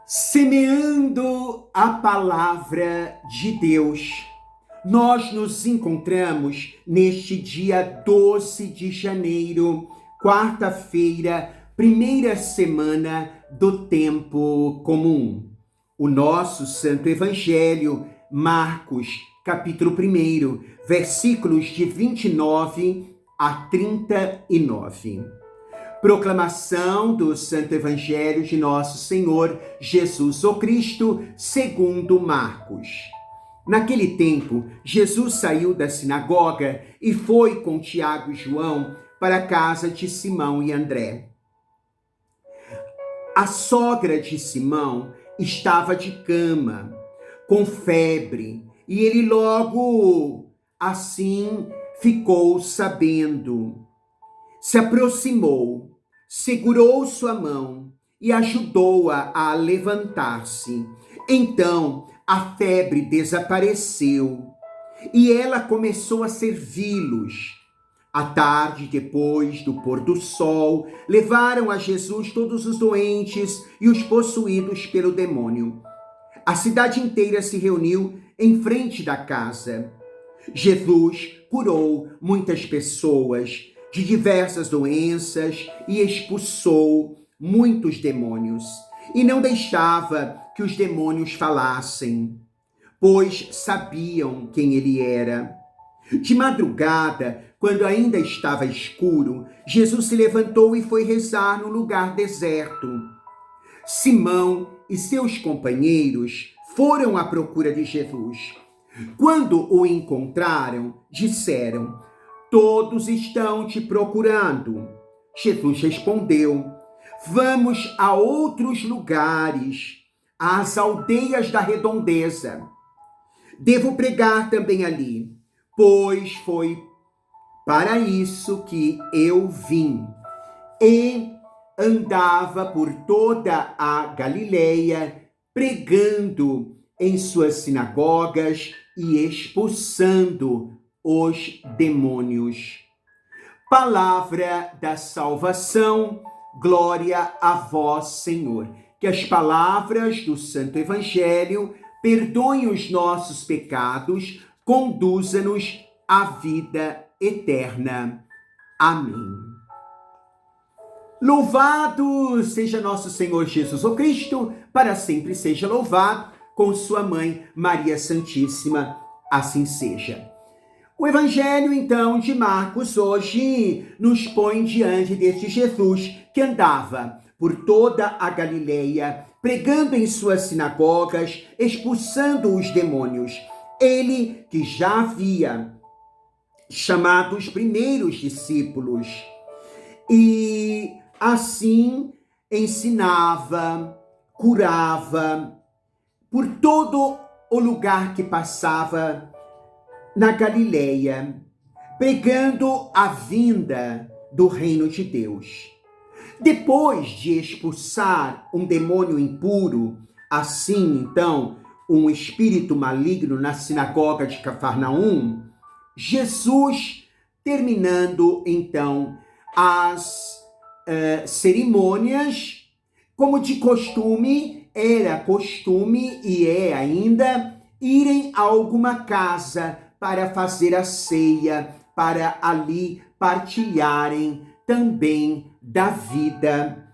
Semeando a palavra de Deus, nós nos encontramos neste dia 12 de janeiro, quarta-feira, primeira semana do tempo comum. O nosso Santo Evangelho, Marcos, capítulo 1, versículos de 29 a 39. Proclamação do Santo Evangelho de Nosso Senhor Jesus o Cristo, segundo Marcos. Naquele tempo, Jesus saiu da sinagoga e foi com Tiago e João para a casa de Simão e André. A sogra de Simão estava de cama, com febre, e ele logo assim ficou sabendo. Se aproximou, segurou sua mão e ajudou-a a levantar-se. Então a febre desapareceu e ela começou a servi-los. À tarde, depois do pôr do sol, levaram a Jesus todos os doentes e os possuídos pelo demônio. A cidade inteira se reuniu em frente da casa. Jesus curou muitas pessoas de diversas doenças e expulsou muitos demônios. E não deixava que os demônios falassem, pois sabiam quem ele era. De madrugada, quando ainda estava escuro, Jesus se levantou e foi rezar no lugar deserto. Simão e seus companheiros foram à procura de Jesus. Quando o encontraram, disseram: "Todos estão te procurando." Jesus respondeu: "Vamos a outros lugares, às aldeias da redondeza. Devo pregar também ali, pois foi para isso que eu vim." E andava por toda a Galileia, pregando em suas sinagogas e expulsando os demônios. Palavra da salvação, glória a vós, Senhor. Que as palavras do Santo Evangelho perdoem os nossos pecados, conduza-nos à vida eterna. Amém. Louvado seja nosso Senhor Jesus o Cristo, para sempre seja louvado, com sua mãe Maria Santíssima, assim seja. O Evangelho, então, de Marcos hoje nos põe diante deste Jesus que andava por toda a Galileia, pregando em suas sinagogas, expulsando os demônios. Ele que já havia chamado os primeiros discípulos e assim ensinava, curava por todo o lugar que passava na Galileia, pregando a vinda do reino de Deus. Depois de expulsar um demônio impuro, assim então, um espírito maligno na sinagoga de Cafarnaum, Jesus, terminando então as cerimônias, como de costume, era costume e é ainda irem a alguma casa para fazer a ceia, para ali partilharem também da vida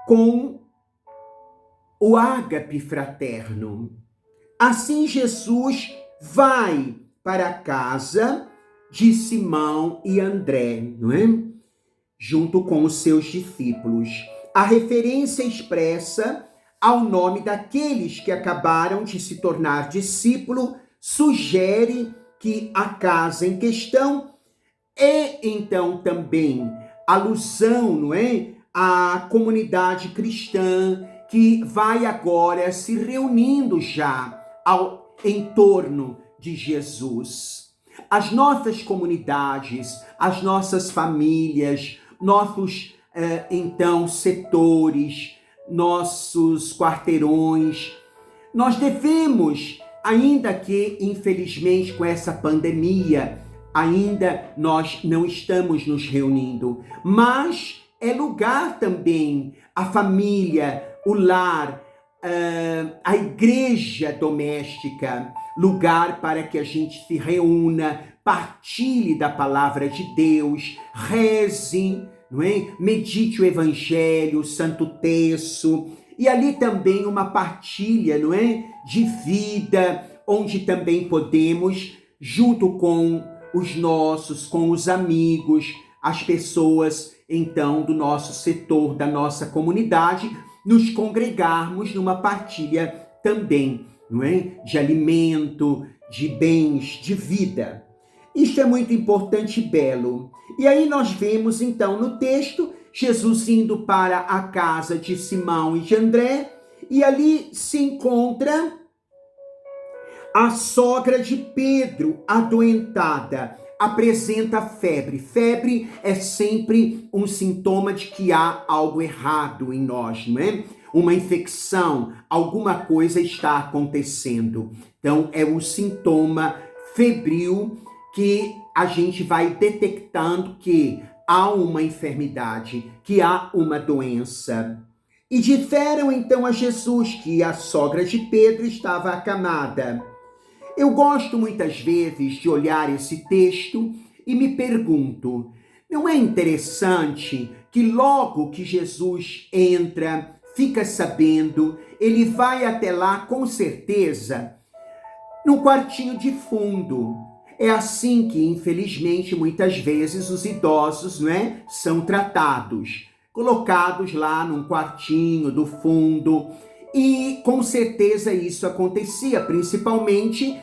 com o ágape fraterno. Assim Jesus vai para a casa de Simão e André, não é? Junto com os seus discípulos. A referência expressa ao nome daqueles que acabaram de se tornar discípulo sugere que a casa em questão é então também alusão, não é, à comunidade cristã que vai agora se reunindo já em torno de Jesus. As nossas comunidades, as nossas famílias, nossos então setores, nossos quarteirões, nós devemos, ainda que infelizmente com essa pandemia, ainda nós não estamos nos reunindo, mas é lugar também, a família, o lar, a igreja doméstica, lugar para que a gente se reúna, partilhe da palavra de Deus, reze, não é? Medite o evangelho, o santo terço, e ali também uma partilha, não é? De vida, onde também podemos, junto com com os amigos, as pessoas, então, do nosso setor, da nossa comunidade, nos congregarmos numa partilha também, não é? De alimento, de bens, de vida. Isso é muito importante e belo. E aí nós vemos, então, no texto, Jesus indo para a casa de Simão e de André, e ali se encontra a sogra de Pedro, adoentada, apresenta febre. Febre é sempre um sintoma de que há algo errado em nós, não é? Uma infecção, alguma coisa está acontecendo. Então, é o sintoma febril que a gente vai detectando que há uma enfermidade, que há uma doença. E disseram então a Jesus que a sogra de Pedro estava acamada. Eu gosto muitas vezes de olhar esse texto e me pergunto, não é interessante que logo que Jesus entra, fica sabendo, ele vai até lá com certeza, no quartinho de fundo. É assim que, infelizmente, muitas vezes os idosos, não é, são tratados, colocados lá num quartinho do fundo. E com certeza isso acontecia, principalmente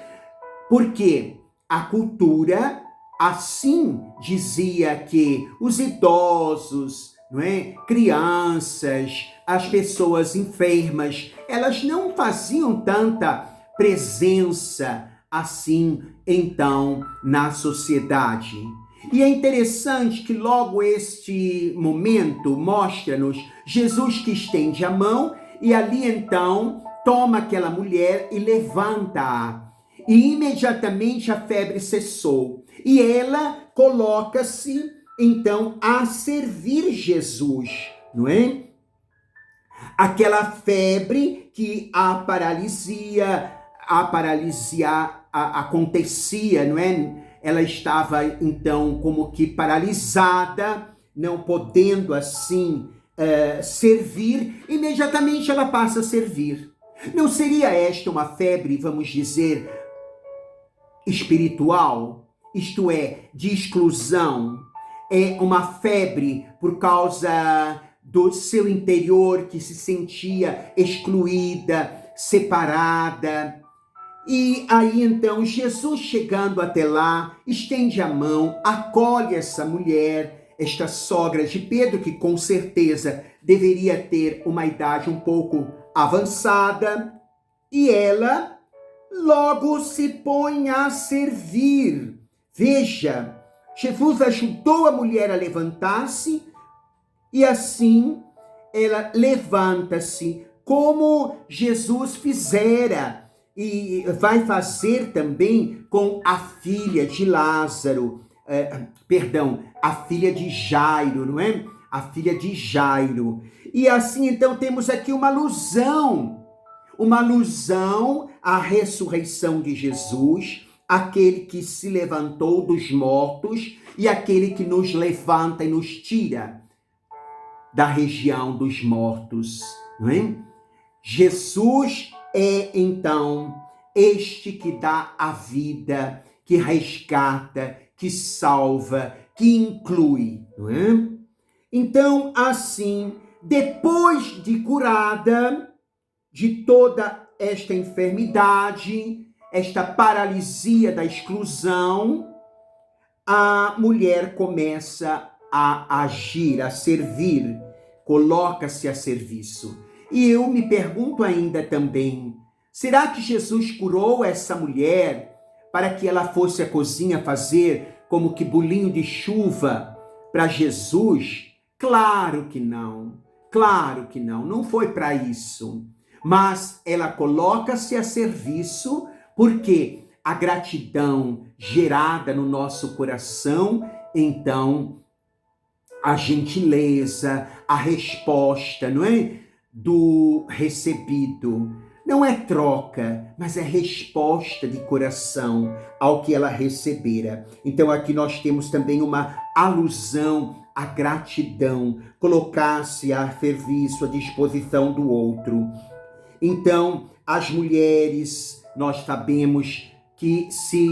porque a cultura assim dizia que os idosos, não é, crianças, as pessoas enfermas, elas não faziam tanta presença assim, então, na sociedade. E é interessante que logo este momento mostra-nos Jesus que estende a mão e ali então toma aquela mulher e levanta-a. E imediatamente a febre cessou. E ela coloca-se então a servir Jesus, não é? Aquela febre que a paralisia acontecia, não é? Ela estava então como que paralisada, não podendo assim servir, imediatamente ela passa a servir. Não seria esta uma febre, vamos dizer, espiritual? Isto é, de exclusão? É uma febre por causa do seu interior que se sentia excluída, separada. E aí então Jesus chegando até lá, estende a mão, acolhe essa mulher, esta sogra de Pedro, que com certeza deveria ter uma idade um pouco avançada, e ela logo se põe a servir. Veja, Jesus ajudou a mulher a levantar-se e assim ela levanta-se, como Jesus fizera e vai fazer também com a filha de Lázaro, a filha de Jairo, não é? A filha de Jairo. E assim então temos aqui uma alusão à ressurreição de Jesus, aquele que se levantou dos mortos e aquele que nos levanta e nos tira da região dos mortos, não é? Jesus é então este que dá a vida, que resgata, que salva, que inclui, não é? Então, assim, depois de curada de toda esta enfermidade, esta paralisia da exclusão, a mulher começa a agir, a servir, coloca-se a serviço. E eu me pergunto ainda também, será que Jesus curou essa mulher para que ela fosse à cozinha fazer como que bolinho de chuva para Jesus? Claro que não, não foi para isso. Mas ela coloca-se a serviço porque a gratidão gerada no nosso coração, então, a gentileza, a resposta, não é? do recebido. Não é troca, mas é resposta de coração ao que ela recebera. Então aqui nós temos também uma alusão à gratidão, colocar-se a serviço, à disposição do outro. Então, as mulheres, nós sabemos que se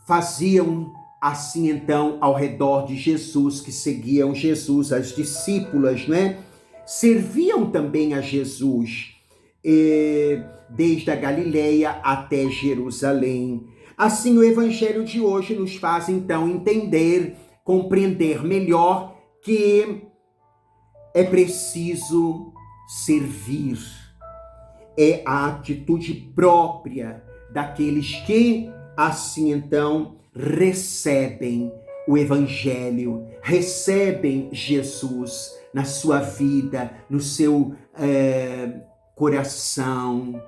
faziam assim então ao redor de Jesus, que seguiam Jesus, as discípulas, né? Serviam também a Jesus, desde a Galileia até Jerusalém. Assim, o evangelho de hoje nos faz então entender, compreender melhor que é preciso servir. É a atitude própria daqueles que, assim então, recebem o Evangelho, recebem Jesus na sua vida, no seu coração.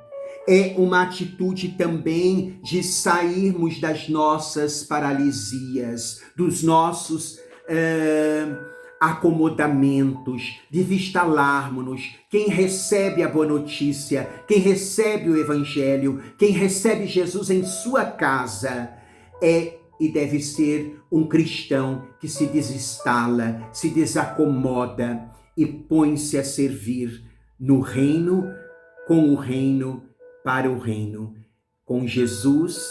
É uma atitude também de sairmos das nossas paralisias, dos nossos acomodamentos, de instalarmos-nos. Quem recebe a boa notícia, quem recebe o Evangelho, quem recebe Jesus em sua casa, é e deve ser um cristão que se desinstala, se desacomoda e põe-se a servir no reino, com o reino, para o reino. Com Jesus,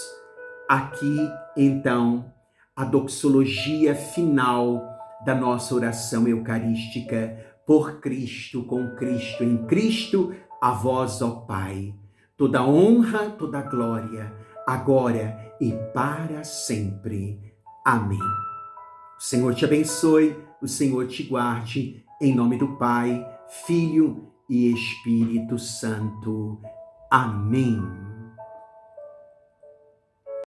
aqui então, a doxologia final da nossa oração eucarística. Por Cristo, com Cristo, em Cristo, a vós, ó Pai, toda honra, toda glória, agora e para sempre. Amém. O Senhor te abençoe, o Senhor te guarde, em nome do Pai, Filho e Espírito Santo. Amém.